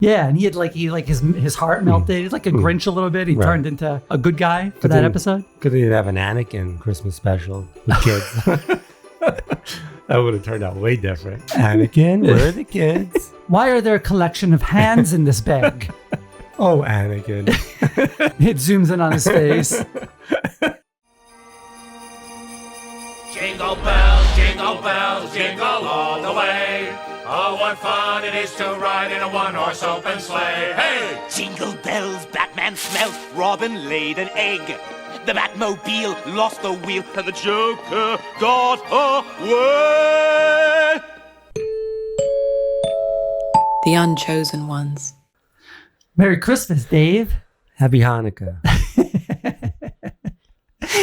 Yeah, and he had his heart melted, like a Grinch a little bit. He turned into a good guy for that episode. Could he have an Anakin Christmas special with kids? That would have turned out way different. Anakin, where are the kids? Why are there a collection of hands in this bag? Oh, Anakin. It zooms in on his face. Jingle bells, jingle all the way. Oh, what fun it is to ride in a one-horse open sleigh. Hey! Jingle bells, Batman smelt, Robin laid an egg. The Batmobile lost the wheel, and the Joker got away. The Unchosen Ones. Merry Christmas, Dave. Happy Hanukkah.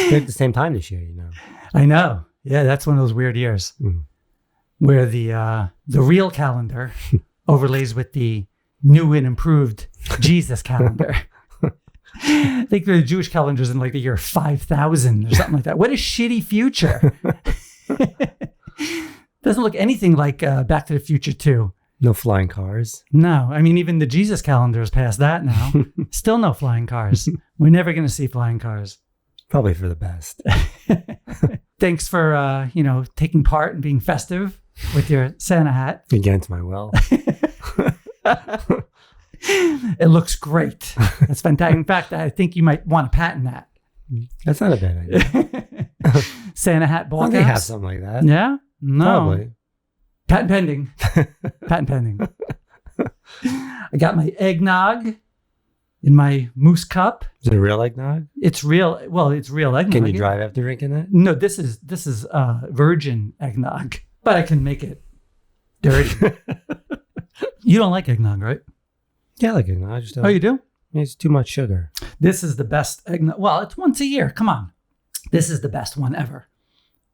They're at the same time this year, you know. I know. Yeah, that's one of those weird years where the real calendar overlays with the new and improved Jesus calendar. I think the Jewish calendar's in like the year 5000 or something like that. What a shitty future. Doesn't look anything like Back to the Future 2. No flying cars. No, I mean, even the Jesus calendar is past that now. Still no flying cars. We're never going to see flying cars. Probably for the best. Thanks for, taking part and being festive with your Santa hat. Against my will. It looks great. That's fantastic. In fact, I think you might want to patent that. That's not a bad idea. Santa hat ball caps. They have something like that. Yeah? No. Probably. Patent pending. Patent pending. I got my eggnog in my moose cup. Is it a real eggnog? It's real. Well, it's real eggnog. Can you drive after drinking it? No, this is virgin eggnog, but I can make it dirty. You don't like eggnog, right? Yeah, I like eggnog. I just don't. Oh, you do? It's too much sugar. This is the best eggnog. Well, it's once a year. Come on. This is the best one ever.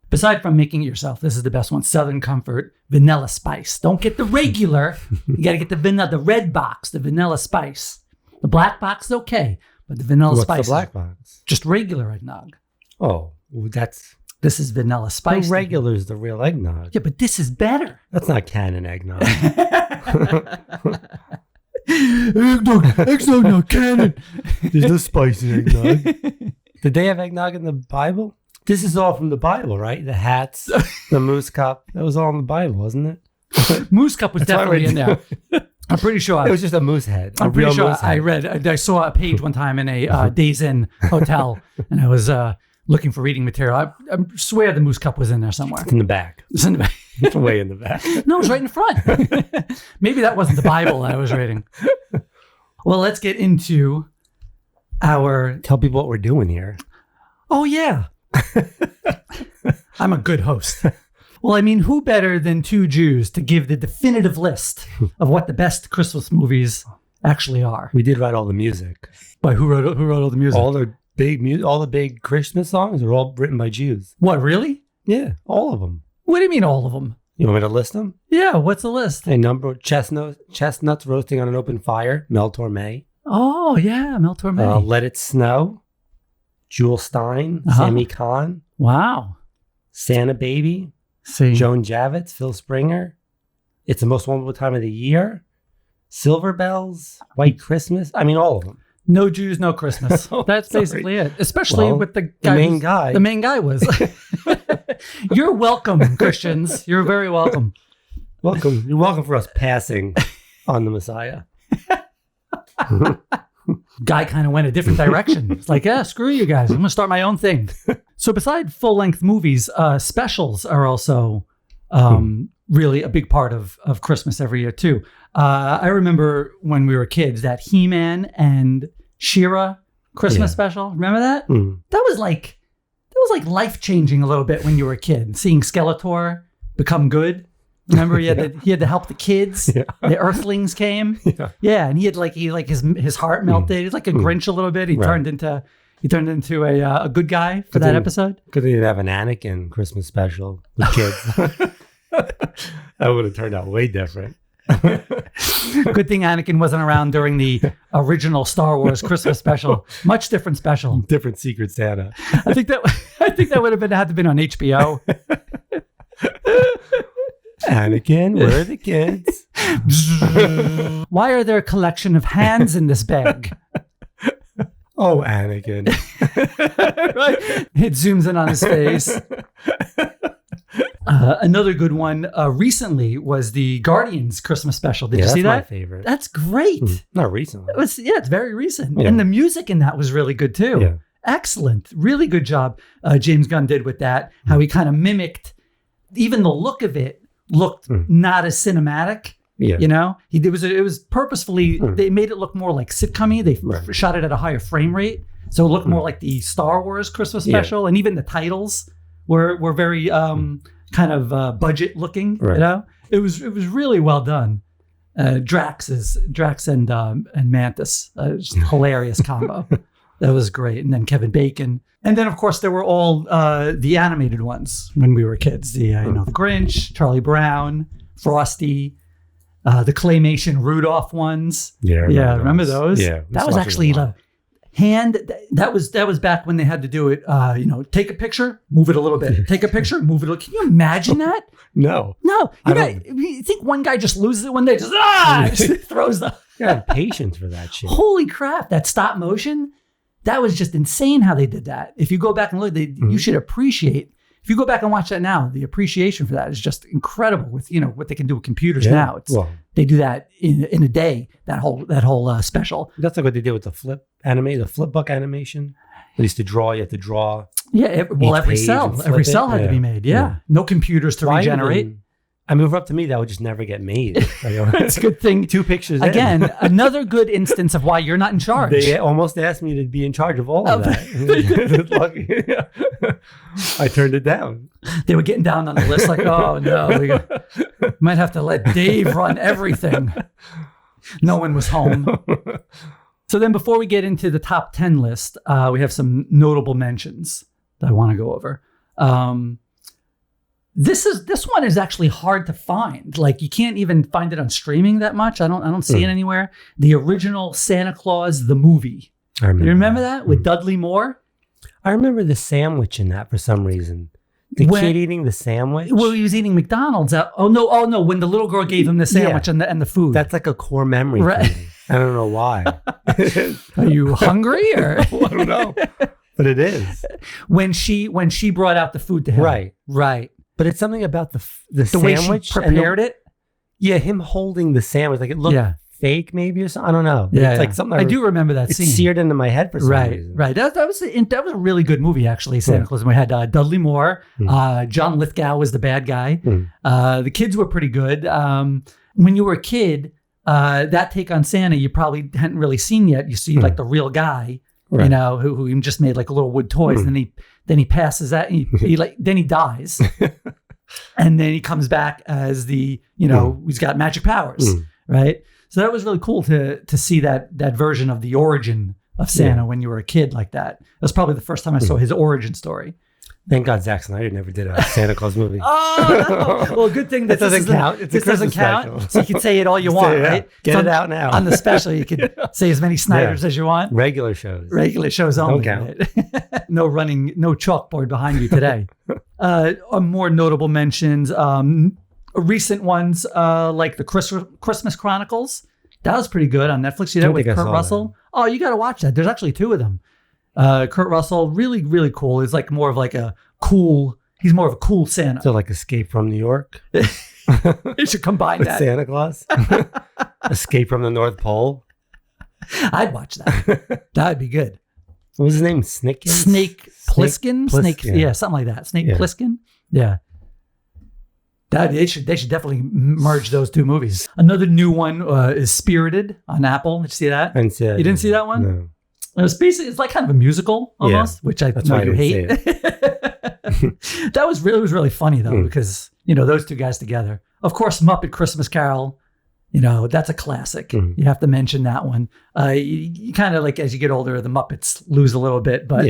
Aside from making it yourself, this is the best one. Southern Comfort Vanilla Spice. Don't get the regular. You got to get the red box, the vanilla spice. The black box is okay, but the vanilla spice. What's the black box? Just regular eggnog. Oh, that's... This is vanilla spice. The regular is the real eggnog. Yeah, but this is better. That's not canon eggnog. Eggnog not canon. There's no spice in eggnog. Did they have eggnog in the Bible? This is all from the Bible, right? The hats, the moose cup. That was all in the Bible, wasn't it? Moose cup was definitely in there. I'm pretty sure. It was just a moose head. I'm pretty sure I saw a page one time in a Days Inn hotel, and I was looking for reading material. I swear the moose cup was in there somewhere. It's in the back. It's in the back. It's way in the back. No, it was right in the front. Maybe that wasn't the Bible I was reading. Well, let's get into our... Tell people what we're doing here. Oh, yeah. I'm a good host. Well, I mean, who better than two Jews to give the definitive list of what the best Christmas movies actually are? We did write all the music. But who wrote all the music? All the big Christmas songs are all written by Jews. What, really? Yeah, all of them. What do you mean all of them? You want me to list them? Yeah, what's the list? A number: chestnuts roasting on an open fire, Mel Torme. Oh, yeah, Mel Torme. Let It Snow, Jewel Stein, Sammy Kahn. Wow. Santa Baby, Joan Javits, Phil Springer. It's the Most Wonderful Time of the Year, Silver Bells, White Christmas. I mean, all of them. No Jews, no Christmas. That's basically it. Especially with the guy. The main guy. The main guy was. You're welcome, Christians. You're very welcome. Welcome. You're welcome for us passing on the Messiah. Guy kind of went a different direction. It's like, yeah, screw you guys. I'm going to start my own thing. So beside full-length movies, specials are also really a big part of Christmas every year, too. I remember when we were kids, that He-Man and She-Ra Christmas special. Remember that? That was like life-changing a little bit when you were a kid. Seeing Skeletor become good. Remember, he had to help the kids. Yeah. The Earthlings came. Yeah, and he had his heart melted. He's like a Grinch a little bit. He turned into a good guy for that episode. Could he have an Anakin Christmas special with kids? That would have turned out way different. Good thing Anakin wasn't around during the original Star Wars Christmas special. Much different special. Different Secret Santa. I think that would have had to have been on HBO. Anakin, where are the kids? Why are there a collection of hands in this bag? Oh, Anakin. Right? It zooms in on his face. Another good one recently was the Guardians Christmas special. Did you see that? That's my favorite. That's great. Not recently. It's very recent. Yeah. And the music in that was really good too. Yeah. Excellent. Really good job James Gunn did with that. How he kind of mimicked, even the look of it looked not as cinematic. Yeah. You know, it was purposefully, they made it look more like sitcom-y. They shot it at a higher frame rate. So it looked more like the Star Wars Christmas special. And even the titles were very kind of budget looking, you know? It was really well done. Drax and Mantis, just hilarious combo. That was great. And then Kevin Bacon. And then, of course, there were all the animated ones when we were kids. The the Grinch, Charlie Brown, Frosty, the claymation Rudolph ones. Yeah, remember those? Yeah, that was actually the hand. That was back when they had to do it. Take a picture, move it a little bit. Take a picture, move it. Can you imagine that? No. You think one guy just loses it one day, just throws the. You have patience for that shit. Holy crap! That stop motion. That was just insane how they did that. If you go back and look, you should appreciate. If you go back and watch that now, the appreciation for that is just incredible. With what they can do with computers now, they do that in a day. That whole special. That's like what they did with the flip book animation. They used to draw. You had to draw. Yeah, every cell had to be made. Yeah, no computers to regenerate. I mean, if it were up to me, that would just never get made. It's a good thing. 2 pictures again. Another good instance of why you're not in charge. They almost asked me to be in charge of all of that. I turned it down. They were getting down on the list like, oh no, we might have to let Dave run everything. No one was home. So then before we get into the top 10 list, we have some notable mentions that I want to go over. This one is actually hard to find. Like you can't even find it on streaming that much. I don't see it anywhere. The original Santa Claus the movie. You remember that with Dudley Moore? I remember the sandwich in that for some reason. The kid eating the sandwich. Well, he was eating McDonald's. Oh no! When the little girl gave him the sandwich and the food. That's like a core memory. Right. For me. I don't know why. Are you hungry or? I don't know. But it is when she brought out the food to him. Right. But it's something about the sandwich way she prepared it. Yeah, him holding the sandwich, like it looked fake, maybe or something. I don't know. Yeah, it's like something. I do remember that scene. It's seared into my head for some reason. Right. That was a really good movie, actually. Santa Claus. We had Dudley Moore, John Lithgow was the bad guy. The kids were pretty good. When you were a kid, that take on Santa you probably hadn't really seen yet. You see like the real guy. Right. Who he just made like little wood toys, and then he passes that, and then he dies, and then he comes back as he's got magic powers, right? So that was really cool to see that version of the origin of Santa when you were a kid like that. That was probably the first time I saw his origin story. Thank God Zack Snyder never did a Santa Claus movie. Oh, no. Well, good thing that doesn't count. This doesn't count. Special. So you can say it all you want, right? Get it out now. On the special, you could say as many Snyders as you want. Regular shows only. Don't count. Right? No chalkboard behind you today. More notable mentions, recent ones like the Christmas Chronicles. That was pretty good on Netflix. See that with Kurt Russell? That. Oh, you got to watch that. There's actually 2 of them. Kurt Russell, really, really cool. He's like more of a cool Santa. So like Escape from New York? You should combine with that. Santa Claus? Escape from the North Pole? I'd watch that. That'd be good. What was his name? Snake Plissken? Something like that. Snake Plissken? Yeah. They should definitely merge those 2 movies. Another new one is Spirited on Apple. Did you see that? I didn't see that. You didn't see that one? No. It's like kind of a musical almost, which I know you hate. That was really funny though, because those 2 guys together. Of course, Muppet Christmas Carol. That's a classic. You have to mention that one. You kind of like as you get older, the Muppets lose a little bit, but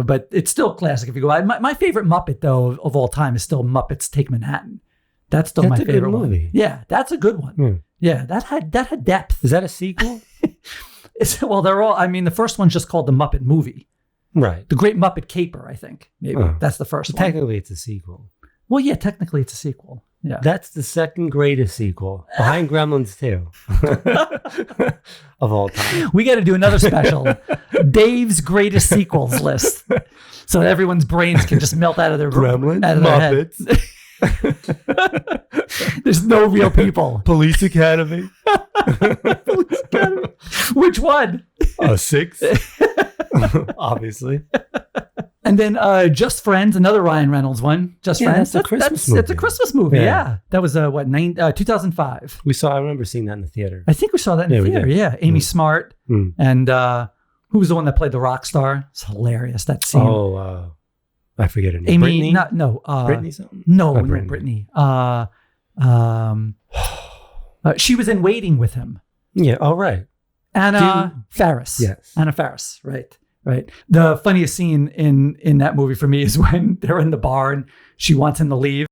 but it's still classic. If you go, my favorite Muppet though of all time is still Muppets Take Manhattan. That's still my favorite movie. Yeah, that's a good one. Yeah, that had depth. Is that a sequel? Well, they're all. I mean, the first one's just called the Muppet Movie. Right. The Great Muppet Caper, I think. Maybe that's the first one. Technically, it's a sequel. Well, yeah, technically it's a sequel. Yeah. That's the second greatest sequel, behind Gremlins 2, of all time. We got to do another special, Dave's greatest sequels list, so that everyone's brains can just melt out of their Gremlins, out of their Muppets, There's no real people. Police Academy. Which one? 6. Obviously. And then Just Friends, another Ryan Reynolds one. Just Friends. That's a Christmas movie. It's a Christmas movie, yeah. That was 2005. I remember seeing that in the theater. I think we saw that in the theater, yeah. Amy Smart. And who was the one that played the rock star? It's hilarious, that scene. Oh, I forget her name. Amy, Brittany something? No, Brittany. She was in Waiting with him. Yeah, right. Anna Faris. Yes. Anna Faris, right. The funniest scene in that movie for me is when they're in the bar and she wants him to leave.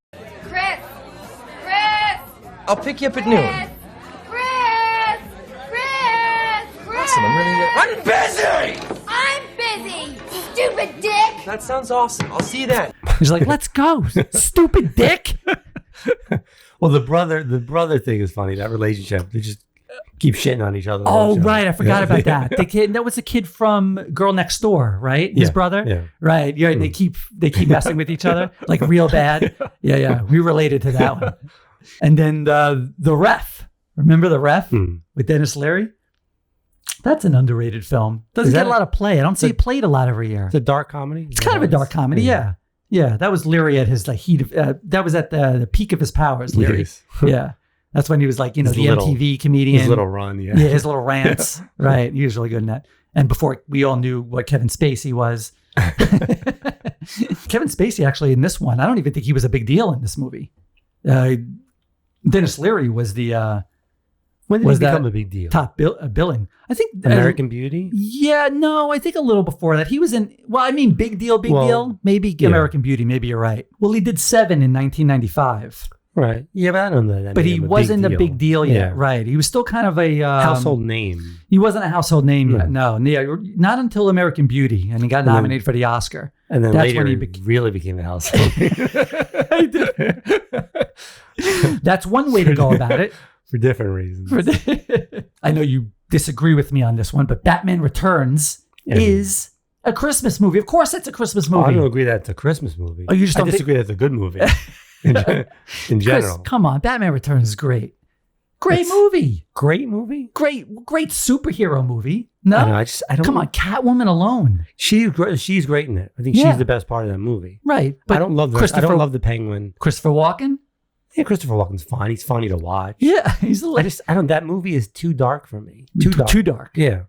Chris! I'll pick you up at noon. Chris! Listen, I'm busy! I'm busy, stupid dick! That sounds awesome. I'll see you then. He's like, let's go, stupid dick. Well, the brother thing is funny. That relationship, they just keep shitting on each other. Oh, right. I forgot about that. The kid, that was a kid from Girl Next Door, right? His brother? Yeah. Right. Yeah. They keep messing with each other like real bad. Yeah. We related to that one. And then the Ref. Remember The Ref with Dennis Leary? That's an underrated film. Doesn't get a lot of play. I don't see it played a lot every year. It's a dark comedy? It's kind of a dark comedy, yeah. Yeah, that was Leary at his heat of, that was at the peak of his powers, Leary. Yes. Yeah. That's when he was like, the MTV comedian. His little run, yeah. Yeah, his little rants. Right. He was really good in that. And before we all knew what Kevin Spacey was. Kevin Spacey, actually, in this one, I don't even think he was a big deal in this movie. Dennis Leary was the... when did he become a big deal? Top billing. I think... American Beauty? Yeah, no, I think a little before that. He was in... Well, I mean, big deal. Maybe American Beauty. Maybe you're right. Well, he did 7 in 1995. Right. Yeah, but I don't know that. But he wasn't a big deal yet. Yeah. Right. He was still kind of a... household name. He wasn't a household name yet. No. Yeah, not until American Beauty. And he got nominated for the Oscar. And then later he really became a household name. He did. That's one way to go about it. For different reasons. I know you disagree with me on this one, but Batman Returns is a Christmas movie. Of course it's a Christmas movie. I don't agree that it's a Christmas movie. Oh, you just don't disagree that it's a good movie. In general. Chris, come on. Batman Returns is great. Great movie. Great movie? Great superhero movie. No? I don't. Come on, Catwoman alone. She's great in it. I think she's the best part of that movie. Right. But I don't love the Penguin. Christopher Walken? Yeah, Christopher Walken's fine. He's funny to watch. Yeah, that movie is too dark for me. Too dark. Yeah.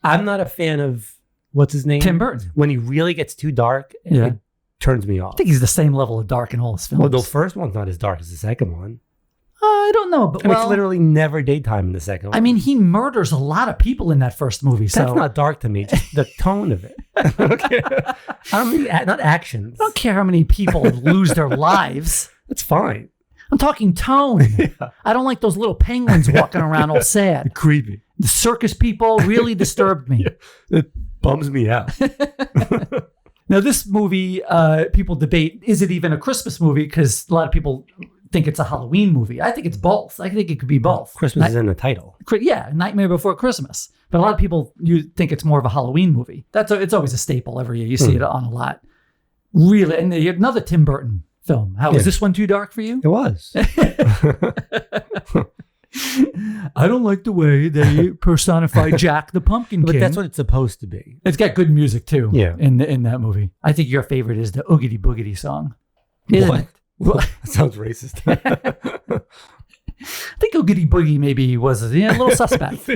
I'm not a fan of, what's his name? Tim Burton. When he really gets too dark, it turns me off. I think he's the same level of dark in all his films. Well, the first one's not as dark as the second one. I don't know, but it's literally never daytime in the second one. I mean, he murders a lot of people in that first movie. So that's not dark to me. Just the tone of it. Okay. I don't mean not actions. I don't care how many people lose their lives. That's fine. I'm talking tone. Yeah. I don't like those little penguins walking around all sad. Creepy. The circus people really disturbed me. Yeah. It bums me out. Now, this movie, people debate, is it even a Christmas movie? Because a lot of people think it's a Halloween movie. I think it's both. I think it could be both. Christmas is in the title. Yeah, Nightmare Before Christmas. But a lot of people, you think it's more of a Halloween movie. It's always a staple every year. You see it on a lot. Really. And you have another Tim Burton film. Was this one too dark for you? It was. I don't like the way they personify Jack the Pumpkin King. But that's what it's supposed to be. It's got good music too. Yeah. In that movie. I think your favorite is the Oogity Boogity song. What? That sounds racist. I think Oogity Boogie maybe was a little suspect.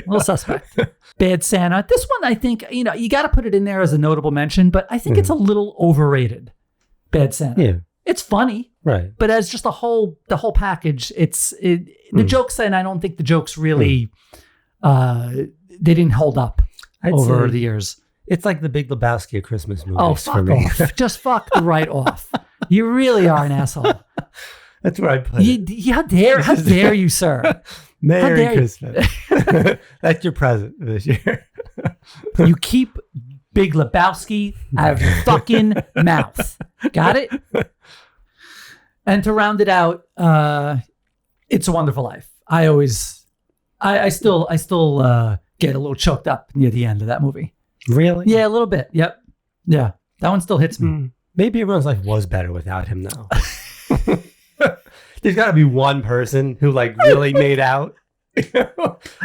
Bad Santa. This one, I think, you got to put it in there as a notable mention, but I think it's a little overrated. Bad Santa. Yeah. It's funny, right? But as just the whole package, the jokes, and I don't think the jokes really, they didn't hold up over the years. It's like the Big Lebowski of Christmas movies. Oh, fuck off! Just fuck right off. You really are an asshole. That's where I put it. How dare you, sir? Merry Christmas. That's your present this year. You keep Big Lebowski out of your fucking mouth. Got it? And to round it out, It's a Wonderful Life. I still get a little choked up near the end of that movie. Really? Yeah, a little bit. Yep. Yeah. That one still hits me. Maybe everyone's life was better without him now. There's got to be one person who like really made out. I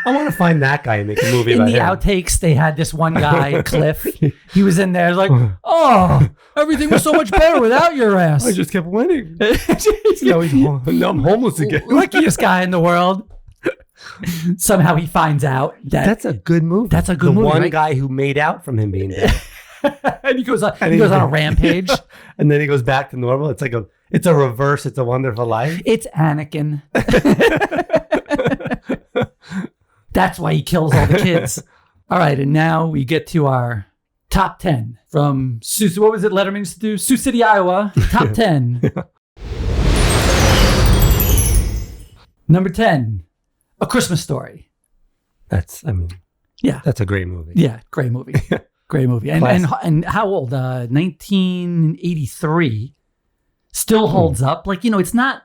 want to find that guy and make a movie about him. In the outtakes, they had this one guy, Cliff. He was in there like, oh, everything was so much better without your ass. I just kept winning. Now I'm homeless again. Luckiest guy in the world. Somehow he finds out that that's a good movie. That's a good movie. The one right? guy who made out from him being dead. And he goes on a rampage. And then he goes back to normal. It's a reverse. It's a Wonderful Life. It's Anakin. That's why he kills all the kids. All right, and now we get to our top 10 from what was it Letterman used to do? Sioux City, Iowa. Top 10. Number 10, A Christmas Story. That's a great movie. Yeah, great movie. Great movie. And how old? 1983. Still holds up. Like, it's not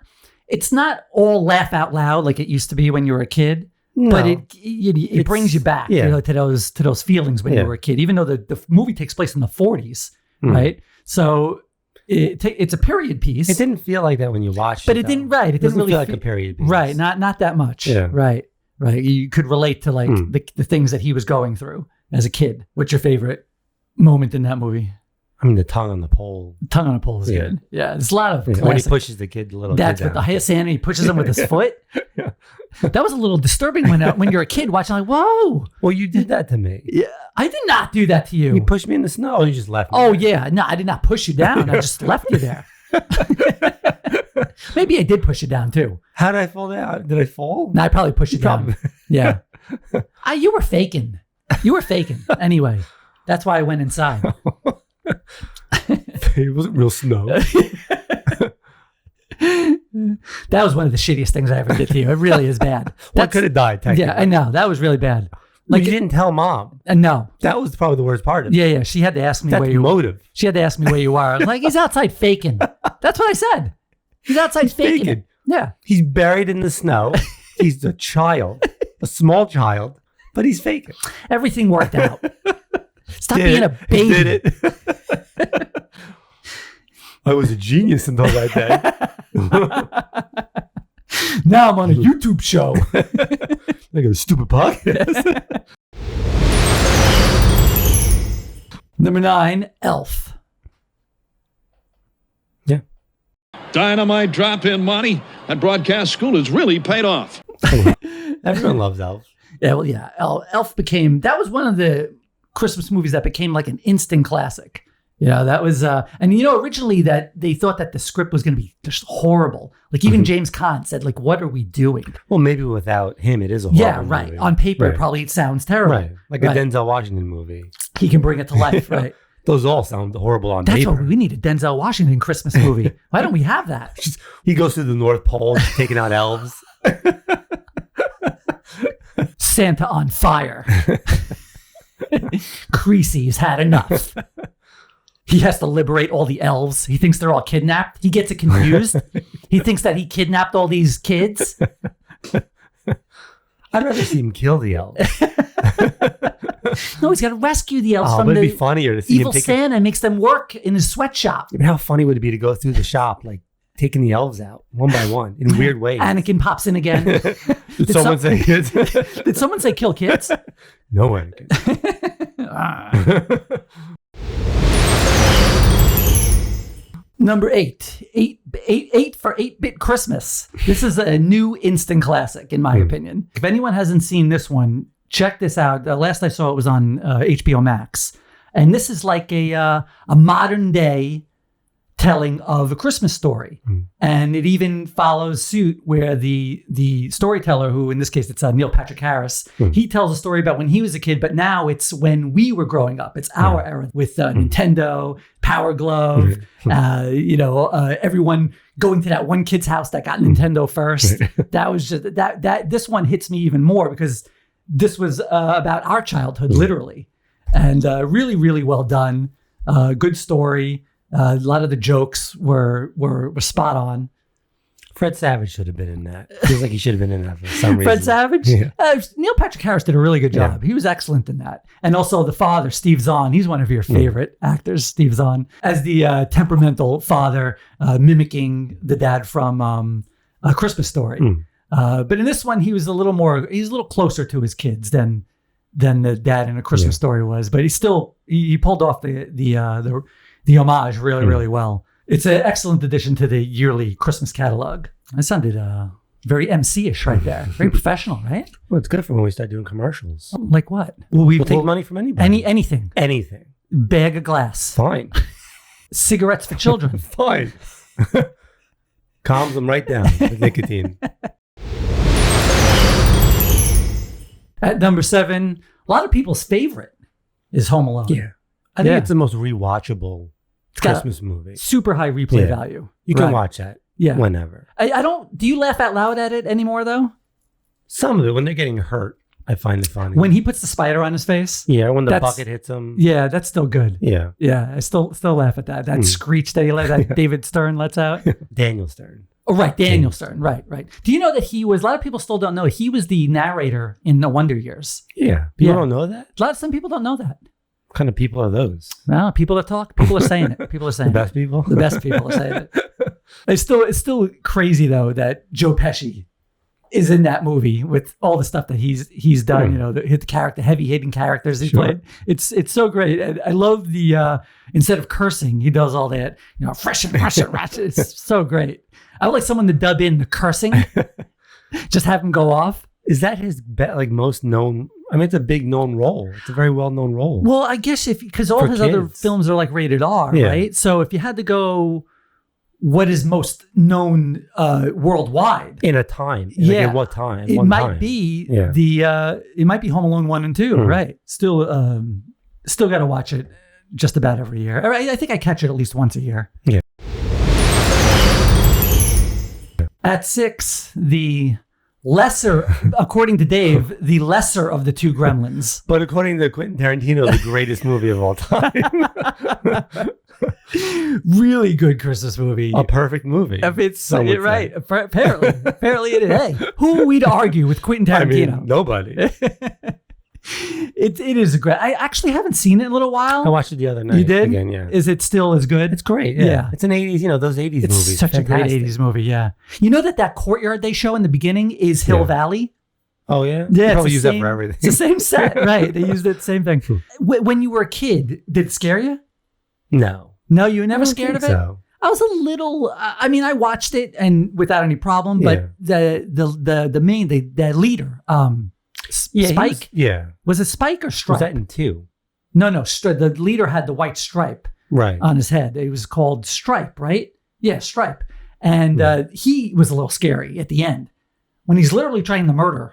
all laugh out loud like it used to be when you were a kid. No, but it brings you back to those feelings when you were a kid, even though the movie takes place in the 40s, right? So it's a period piece. It didn't feel like that when you watched it. But it didn't, right. It didn't really feel like a period piece. Right, not that much. Yeah. Right. You could relate to like the things that he was going through as a kid. What's your favorite moment in that movie? I mean, the tongue on the pole. Tongue on the pole is good. Yeah, there's a lot of classic. When he pushes the little That's kid what down. the Santa, he pushes him with his foot. Yeah. That was a little disturbing when you're a kid watching, like, whoa. Well, you did that to me. Yeah, I did not do that to you. You pushed me in the snow. Or you just left me there? Yeah. No, I did not push you down. I just left you there. Maybe I did push you down too. How did I fall down? Did I fall? No, I probably pushed you down. Yeah. You were faking. Anyway, that's why I went inside. It wasn't real snow. That was one of the shittiest things I ever did to you. It really is bad. One could have died, technically. Yeah, I know. That was really bad. Like, you didn't tell Mom. No. That was probably the worst part of it. Yeah. She had to ask me where you motive. She had to ask me where you are. Like, he's outside faking. That's what I said. He's outside faking. Yeah. He's buried in the snow. He's a child, a small child, but he's faking. Everything worked out. Stop being a baby. Did it. I was a genius until that day. Now I'm on a YouTube show. Like a stupid podcast. Number 9, Elf. Yeah. Dynamite drop-in money at broadcast school has really paid off. Everyone loves Elf. Yeah, well, yeah. Elf that was one of the Christmas movies that became like an instant classic. Yeah, that was, and originally that they thought that the script was going to be just horrible. Like even James Caan said, like, what are we doing? Well, maybe without him, it is a horrible movie. On paper, it probably sounds terrible. Right, like a Denzel Washington movie. He can bring it to life, right? Those all sound horrible on paper. That's what we need, a Denzel Washington Christmas movie. Why don't we have that? He goes through the North Pole, taking out elves. Santa on fire. Creasy's had enough. He has to liberate all the elves. He thinks they're all kidnapped. He gets it confused. He thinks that he kidnapped all these kids. I'd rather see him kill the elves. No, he's got to rescue the elves from it'd the be funnier to see evil him Santa and makes them work in his sweatshop. I mean, how funny would it be to go through the shop, like taking the elves out one by one in weird ways? Anakin pops in again. Did someone say kids? Did someone say kill kids? No, Anakin. Number 8 for 8-Bit Christmas. This is a new instant classic, in my opinion. If anyone hasn't seen this one, check this out. Last I saw it was on HBO Max. And this is like a modern day telling of a Christmas story. And it even follows suit where the storyteller, who in this case it's Neil Patrick Harris, he tells a story about when he was a kid, but now it's when we were growing up. It's our era with Nintendo, Power Glove, everyone going to that one kid's house that got Nintendo first. That was just that this one hits me even more because this was about our childhood, literally. And really, really well done. Good story. A lot of the jokes were spot on. Fred Savage should have been in that. Feels like he should have been in that for some reason. Fred Savage? Yeah. Neil Patrick Harris did a really good job. He was excellent in that. And also the father, Steve Zahn. He's one of your favorite actors, Steve Zahn, as the temperamental father, mimicking the dad from A Christmas Story. But in this one, he's a little closer to his kids than the dad in A Christmas Story was. But he pulled off the homage really well. It's an excellent addition to the yearly Christmas catalog. That sounded very MC-ish right there. Very professional, right? Well, it's good for when we start doing commercials. Like what? Well, We'll take money from anybody. Anything. Anything. Bag of glass. Fine. Cigarettes for children. Fine. Calms them right down with nicotine. At number 7, a lot of people's favorite is Home Alone. Yeah. I think it's the most rewatchable got Christmas movie. Super high replay value. You can watch that whenever. Do you laugh out loud at it anymore though? Some of it, when they're getting hurt, I find it funny. When he puts the spider on his face? Yeah, when the bucket hits him. Yeah, that's still good. Yeah. Yeah, I still laugh at that. That screech that David Stern lets out. Daniel Stern. Oh, right. Daniel Stern. Right. Do you know that a lot of people still don't know, he was the narrator in The Wonder Years. Yeah. People don't know that? Some people don't know that. What kind of people are those? Well, people that talk, people are saying it. People are saying the best people? The best people are saying it. It's still crazy though that Joe Pesci is in that movie with all the stuff that he's done, the heavy hitting characters he played. It's so great. And I love the instead of cursing, he does all that, fresh and rush. It's so great. I would like someone to dub in the cursing. Just have him go off. Is that his most known? I mean, it's a big known role. It's a very well known role. Well, I guess because all his other films are like rated R, right? So if you had to go, what is most known worldwide in a time? At what time? It might be it might be Home Alone 1 and 2, right? Still got to watch it just about every year. I think I catch it at least once a year. Yeah. At 6, the lesser, according to Dave, the lesser of the two Gremlins. But according to Quentin Tarantino, the greatest movie of all time. Really good Christmas movie. A perfect movie. It's right. Apparently it is. Hey, who are we to argue with Quentin Tarantino? I mean, nobody. It is a great. I actually haven't seen it in a little while. I watched it the other night. You did? Again, yeah. Is it still as good? It's great. Yeah. It's an 80s, those 80s movies. It's such a great 80s movie, yeah. You know that courtyard they show in the beginning is Hill Valley? Oh, yeah? Yeah. They probably use that for everything. It's the same set, right. They used it, same thing. When you were a kid, did it scare you? No. No, you were never scared of it? So. I was a little, I watched it and without any problem, but the leader, Spike? Was it Spike or Stripe? Was that in 2? No. The leader had the white stripe on his head. It was called Stripe, right? Yeah, Stripe. And he was a little scary at the end when he's literally trying to murder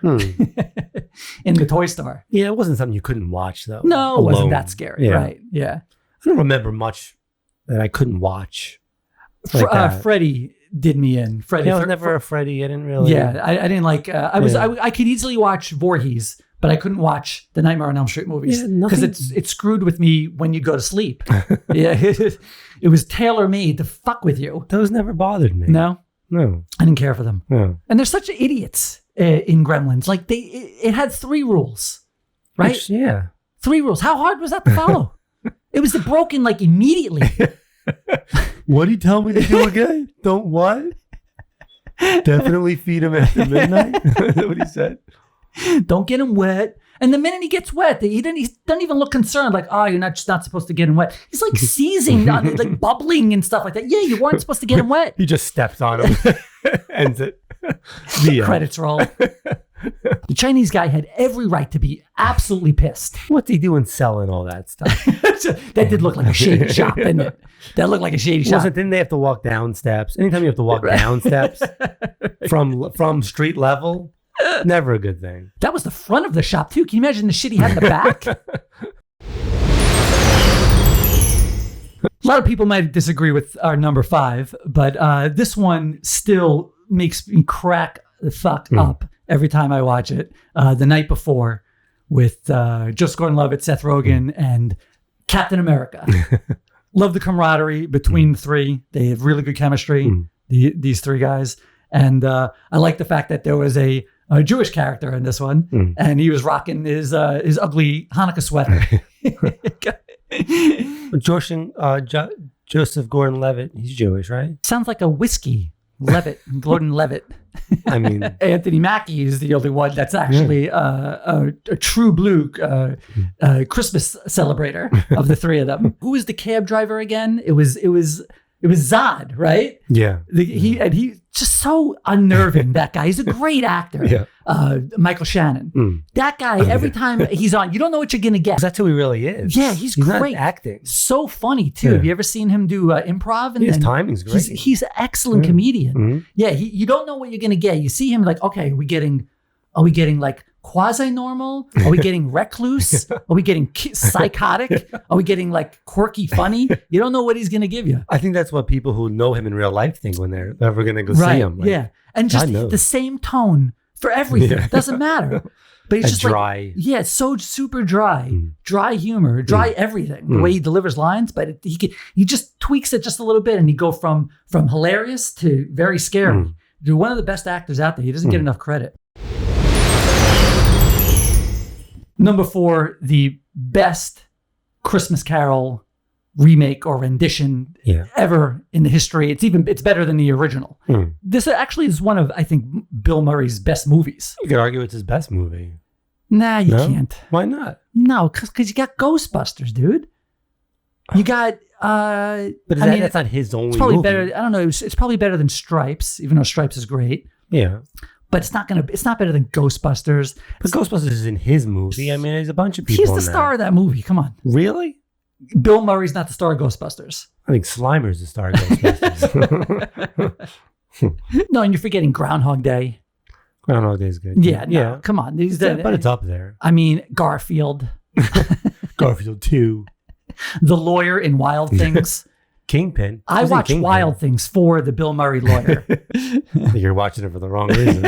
in the toy store. Yeah, it wasn't something you couldn't watch, though. No, it wasn't that scary, right? Yeah. I don't remember much that I couldn't watch. Like Freddy did me in. Freddy. I was never a Freddy. I didn't really. Yeah, I didn't like. I could easily watch Voorhees, but I couldn't watch the Nightmare on Elm Street movies because it screwed with me when you go to sleep. It was tailor made to fuck with you. Those never bothered me. No, I didn't care for them. No. And they're such idiots in Gremlins. Like it had 3 rules, right? 3 rules. How hard was that to follow? It was broken like immediately. What did he tell me to do again? Don't what? Definitely feed him after midnight. Is that what he said? Don't get him wet. And the minute he gets wet, he doesn't even look concerned. Like, you're not supposed to get him wet. He's like seizing, like bubbling and stuff like that. Yeah, you weren't supposed to get him wet. He just steps on him. Ends it. Credits roll. The Chinese guy had every right to be absolutely pissed. What's he doing selling all that stuff? That did look like a shady shop, didn't it? That looked like a shady shop. Didn't they have to walk down steps? Anytime you have to walk down steps from street level, never a good thing. That was the front of the shop too. Can you imagine the shit he had in the back? A lot of people might disagree with our number 5, but this one still makes me crack the fuck up every time I watch it. The Night Before with Joseph Gordon-Levitt, Seth Rogen, and Captain America. Love the camaraderie between the 3. They have really good chemistry, these 3 guys. And I like the fact that there was a Jewish character in this one, and he was rocking his ugly Hanukkah sweater. Joseph Gordon-Levitt, he's Jewish, right? Sounds like a whiskey. Levitt, Gordon Levitt. I mean, Anthony Mackie is the only one that's actually a true blue Christmas celebrator of the three of them. Who was the cab driver again? It was Zod, right? Yeah. He just so unnerving. That guy. He's a great actor. Yeah. Michael Shannon. That guy. Every time he's on, you don't know what you're gonna get. That's who he really is. Yeah, he's great. Not acting. So funny too. Yeah. Have you ever seen him do improv? And his timing's great. He's an excellent comedian. Yeah, you don't know what you're gonna get. You see him like, okay, are we getting like quasi-normal? Are we getting recluse? Are we getting psychotic? Are we getting like quirky funny? You don't know what he's going to give you. I think that's what people who know him in real life think when they're ever going to go see him. Like, yeah. And just the same tone for everything. Yeah. It doesn't matter. But it's just dry. Like, it's so super dry. Dry humor, dry everything. The way he delivers lines, but he just tweaks it just a little bit, and he go from hilarious to very scary. You're one of the best actors out there. He doesn't get enough credit. Number 4, the best Christmas Carol remake or rendition ever in the history. It's better than the original. This actually is one of, I think, Bill Murray's best movies. You could argue it's his best movie. Nah, you can't. Why not? No, because you got Ghostbusters, dude. You got... but that's not his only probably movie. Better. I don't know. It's probably better than Stripes, even though Stripes is great. Yeah. But it's not better than Ghostbusters. But Ghostbusters is in his movie. I mean, there's a bunch of people. He's the star of that movie. Come on. Really? Bill Murray's not the star of Ghostbusters. I think Slimer's the star of Ghostbusters. No, and you're forgetting Groundhog Day. Groundhog Day is good. Yeah, no, come on. But it's up there. I mean, Garfield. Garfield 2. The lawyer in Wild Things. Kingpin. I watched Wild Things for the Bill Murray lawyer. You're watching it for the wrong reason.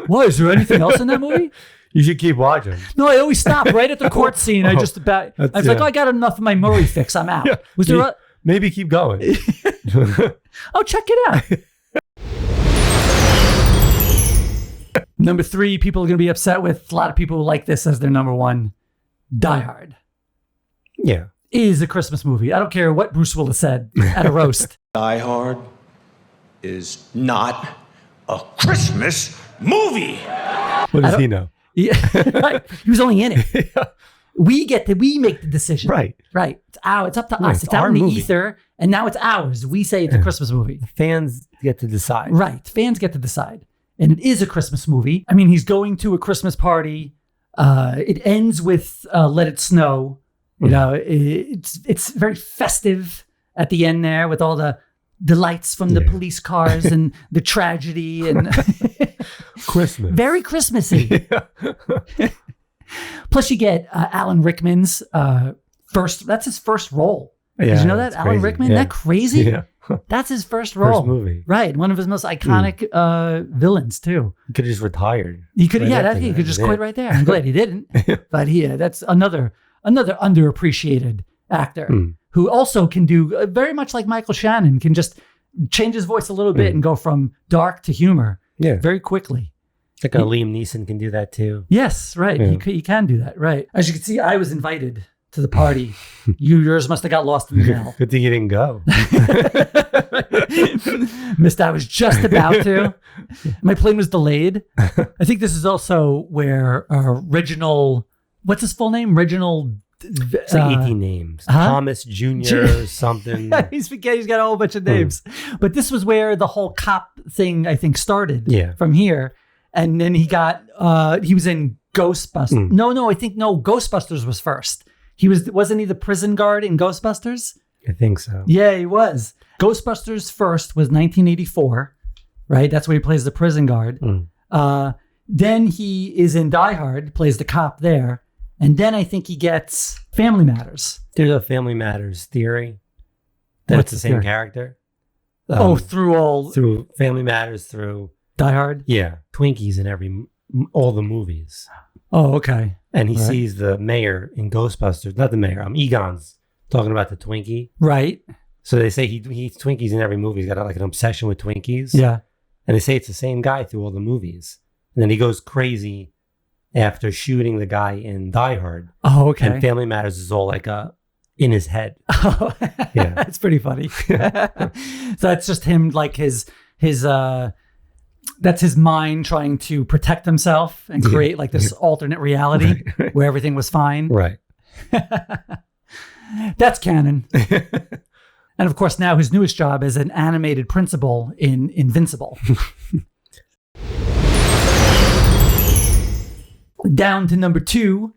What? Is there anything else in that movie? You should keep watching. No, I always stop right at the court scene. I was like, I got enough of my Murray fix. I'm out. Was there maybe keep going. Oh, check it out. Number 3, people are going to be upset with. A lot of people like this as their number 1. Die Hard. Yeah. Is a Christmas movie. I don't care what Bruce Willis said at a roast. Die Hard is not a Christmas movie. What does he know? Yeah, right. He was only in it. We make the decision. Right. It's up to us. It's out in the ether, and now it's ours. We say it's a Christmas movie. Fans get to decide. Right. Fans get to decide. And it is a Christmas movie. I mean, he's going to a Christmas party. It ends with Let It Snow. You know, it's very festive at the end there with all the lights from the police cars and the tragedy and Christmas. Very Christmassy. Plus, you get Alan Rickman's that's his first role. Did you know that? Alan Rickman? That crazy? Yeah. That's his first role. First movie. Right. One of his most iconic villains, too. He could have just retired. He could he just quit right there. I'm glad he didn't. But that's another underappreciated actor who also can do very much like Michael Shannon, can just change his voice a little bit and go from dark to humor very quickly. Like Liam Neeson can do that too. Yes, right. Yeah. He can do that, right. As you can see, I was invited to the party. Yours must have got lost in the mail. Good thing you didn't go. Missed. I was just about to. My plane was delayed. I think this is also where Reginald... What's his full name? Reginald... It's like 18 names. Thomas Jr. something. He's got a whole bunch of names. But this was where the whole cop thing, I think, started from here. And then he was in Ghostbusters. No, Ghostbusters was first. Wasn't he the prison guard in Ghostbusters? I think so. Yeah, he was. Ghostbusters first was 1984, right? That's where he plays the prison guard. Then he is in Die Hard, plays the cop there. And then I think he gets Family Matters. There's a Family Matters theory. That's the same character. Through Family Matters, through Die Hard? Yeah. Twinkies in all the movies. Oh, okay. And he sees the mayor in Ghostbusters. Not the mayor. Egon's talking about the Twinkie. Right. So they say he eats Twinkies in every movie. He's got like an obsession with Twinkies. Yeah. And they say it's the same guy through all the movies. And then he goes crazy after shooting the guy in Die Hard. Oh, okay. And Family Matters is all like in his head. Oh, Yeah. That's pretty funny. So that's just him, like his that's his mind trying to protect himself and create like this alternate reality where everything was fine. Right. That's canon. And of course, now his newest job is an animated principal in Invincible. Down to number 2,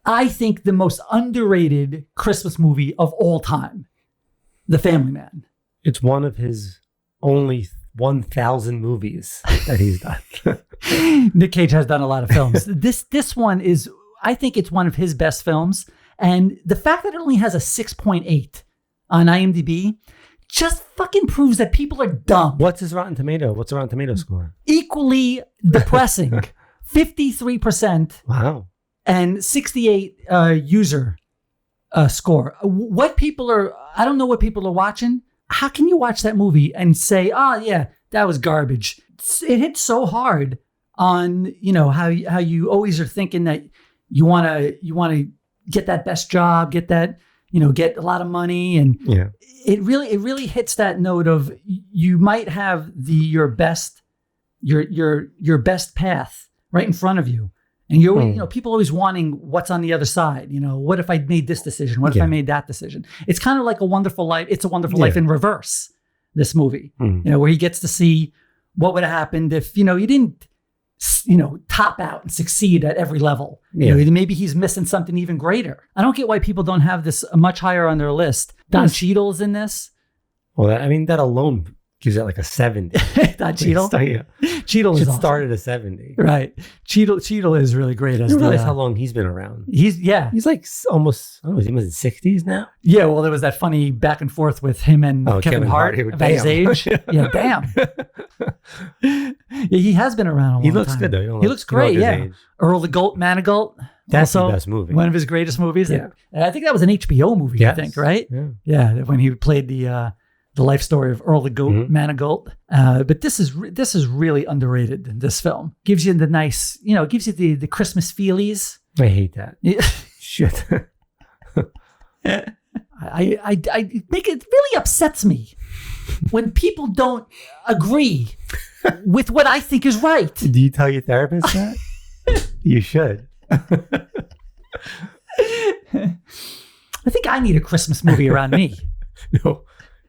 I think the most underrated Christmas movie of all time, The Family Man. It's one of his only 1,000 movies that he's done. Nick Cage has done a lot of films. This one is, I think it's one of his best films. And the fact that it only has a 6.8 on IMDb just fucking proves that people are dumb. What's the Rotten Tomato score? Equally depressing. 53%. Wow. And 68 user score. I don't know what people are watching. How can you watch that movie and say, oh yeah, that was garbage? It hits so hard on, how you always are thinking that you want to get that best job, get that, get a lot of money. And it really hits that note of you might have your best path right in front of you. And you're always, people always wanting what's on the other side. What if I made this decision? What if I made that decision? It's kind of like A Wonderful Life. It's A Wonderful Life in reverse, this movie, where he gets to see what would have happened if, he didn't, top out and succeed at every level. Maybe he's missing something even greater. I don't get why people don't have this much higher on their list. Don Cheadle's in this. Well, that alone gives it like a 70. Don Cheadle? Cheadle should is start at a 70. Right. Cheadle is really great. You realize how long he's been around? He's like almost, I don't know, is he in his 60s now? Yeah, well, there was that funny back and forth with him and Kevin Hart about his age. Yeah, damn. Yeah, he has been around a long time. He looks good though. He looks great, yeah. Earl the Goat Manigault. That's also the best movie. One of his greatest movies. Yeah. I think that was an HBO movie, yes. I think, right? Yeah. Yeah, when he played the life story of Earl the Goat Manigault. But this is really underrated, this film. Gives you the nice, gives you the Christmas feelies. I hate that. Shit. I make it really upsets me when people don't agree with what I think is right. Do you tell your therapist that? You should. I think I need a Christmas movie around me.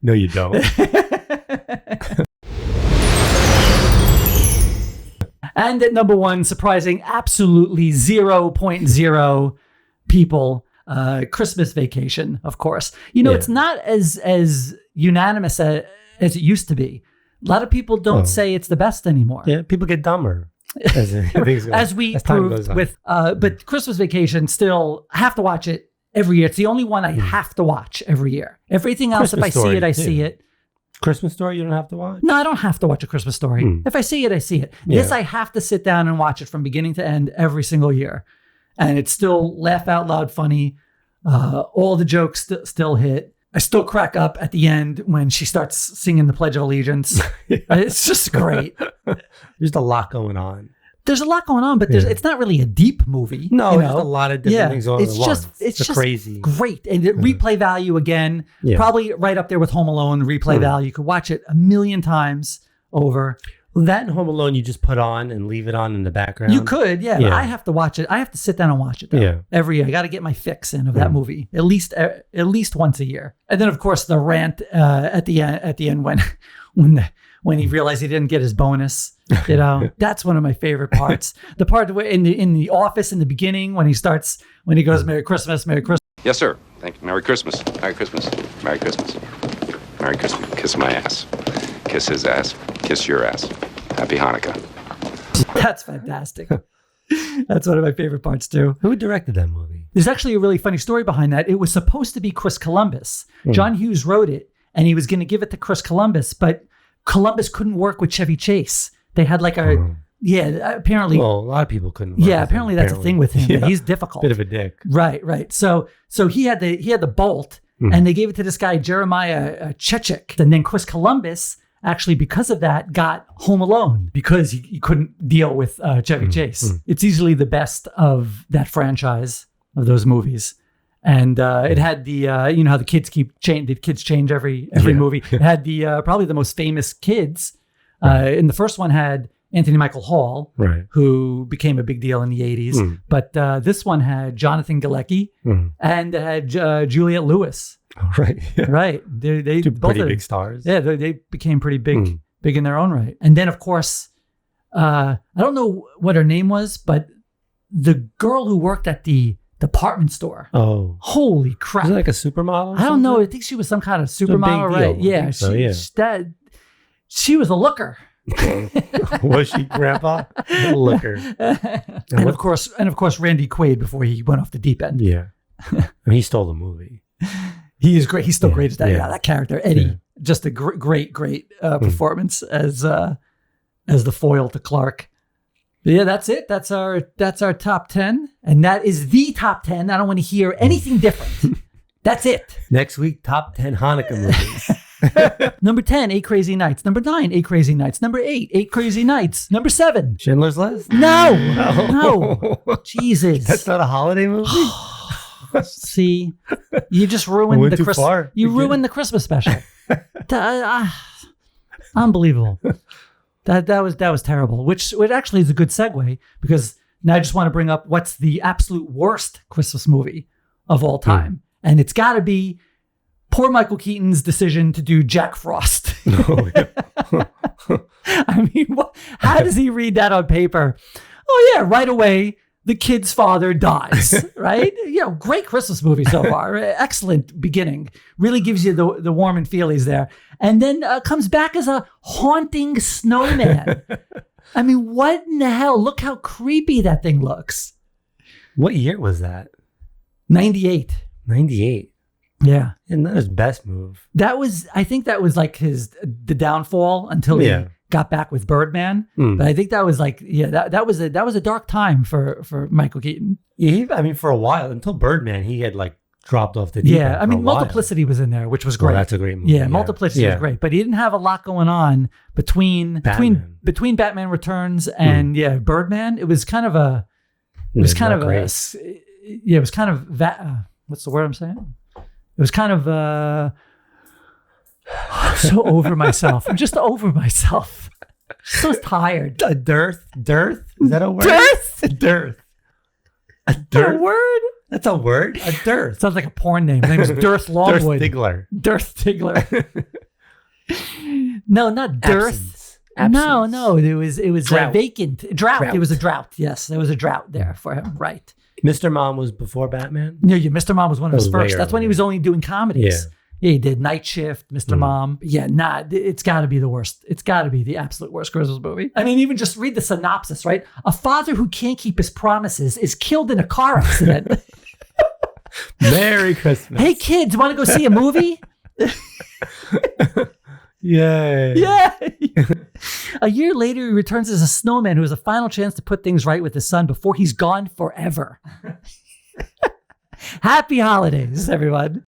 No, you don't. And at number 1, surprising absolutely 0.0 people, Christmas Vacation, of course. It's not as unanimous as it used to be. A lot of people don't say it's the best anymore. Yeah, people get dumber. As we proved with, but Christmas Vacation, still, I have to watch it every year. It's the only one I have to watch every year. Everything else, Christmas if I see it, I see it. Christmas Story, you don't have to watch? No, I don't have to watch A Christmas Story. If I see it, I see it. Yeah. This, I have to sit down and watch it from beginning to end every single year. And it's still laugh out loud funny. All the jokes still hit. I still crack up at the end when she starts singing the Pledge of Allegiance. It's just great. There's a lot going on. There's a lot going on, but it's not really a deep movie. No, there's a lot of different things going on. It's just crazy. Great. And replay value again, probably right up there with Home Alone, replay value. You could watch it 1,000,000 times over. Well, that and Home Alone, you just put on and leave it on in the background. You could, yeah. But I have to watch it. I have to sit down and watch it though, every year. I got to get my fix in of that movie at least once a year. And then, of course, the rant at the end when he realized he didn't get his bonus. That's one of my favorite parts. The part where in the office in the beginning when he goes, Merry Christmas, Merry Christmas. Yes, sir. Thank you. Merry Christmas. Merry Christmas. Merry Christmas. Merry Christmas. Kiss my ass. Kiss his ass. Kiss your ass. Happy Hanukkah. That's fantastic. That's one of my favorite parts too. Who directed that movie? There's actually a really funny story behind that. It was supposed to be Chris Columbus. John Hughes wrote it, and he was going to give it to Chris Columbus, but Columbus couldn't work with Chevy Chase. They had like apparently. Well, a lot of people couldn't. Apparently that's a thing with him. Yeah. He's difficult. Bit of a dick. Right. So he had the bolt, and they gave it to this guy Jeremiah Chechik, and then Chris Columbus actually, because of that, got Home Alone because he couldn't deal with Chevy Chase. It's easily the best of that franchise, of those movies. And it had the, you know how the kids change every movie. It had the probably the most famous kids. And the first one had Anthony Michael Hall, who became a big deal in the 80s. But this one had Jonathan Galecki and it had Juliette Lewis. Oh, right. Yeah. Right. They Two both pretty big stars. Yeah, they became pretty big in their own right. And then, of course, I don't know what her name was, but the girl who worked at the department store. Oh. Holy crap. Was it like a supermodel? I don't know. I think she was some kind of supermodel, right? Yeah. She was a looker. Was she, Grandpa? A looker. And of course, Randy Quaid before he went off the deep end. Yeah. He stole the movie. He is great. He's still great at that. Yeah, that character, Eddie. Just a great performance as the foil to Clark. But yeah, that's it. That's our top 10, and that is the top 10. I don't want to hear anything different. That's it. Next week, top 10 Hannukah movies. Number 10, 8 Crazy Nights. Number 9, 8 Crazy Nights. Number 8, 8 Crazy Nights. Number 7, Schindler's List. No. Jesus, that's not a holiday movie. See, you just ruined the Christmas. You ruined the Christmas special. Unbelievable. That was terrible. Which actually is a good segue, because now I just want to bring up what's the absolute worst Christmas movie of all time, and it's got to be poor Michael Keaton's decision to do Jack Frost. Oh, yeah. I mean, how does he read that on paper? Oh yeah, right away. The kid's father dies, right? Great Christmas movie so far. Excellent beginning. Really gives you the warm and feelies there. And then comes back as a haunting snowman. I mean, what in the hell? Look how creepy that thing looks. What year was that? 98. 98. Yeah. And not his best move. I think that was like the downfall until he got back with Birdman. But I think that was like, that was a dark time for Michael Keaton. Yeah, I mean, for a while, until Birdman, he had like dropped off the deep end. I mean, Multiplicity was in there, which was great. Well, that's a great movie. Yeah, Multiplicity was great, but he didn't have a lot going on between Batman Returns and Birdman. It was kind of what's the word I'm saying? It was kind of so over myself. I'm just over myself. So tired. A dearth? Is that a word? Dearth? A dearth? A word? That's a word? A dearth. Sounds like a porn name. His name is Dearth Longwood. Dirth Diggler. No, not dearth. Absence. No. It was Drought. vacant. Drought. It was a drought. Yes, there was a drought there for him. Right. Mr. Mom was before Batman? No, Mr. Mom was one of his first. That's when he was only doing comedies. Yeah, he did Night Shift, Mr. Mom. Yeah, it's got to be the worst. It's got to be the absolute worst Christmas movie. I mean, even just read the synopsis, right? A father who can't keep his promises is killed in a car accident. Merry Christmas. Hey, kids, want to go see a movie? Yay. Yeah. A year later, he returns as a snowman who has a final chance to put things right with his son before he's gone forever. Happy holidays, everyone.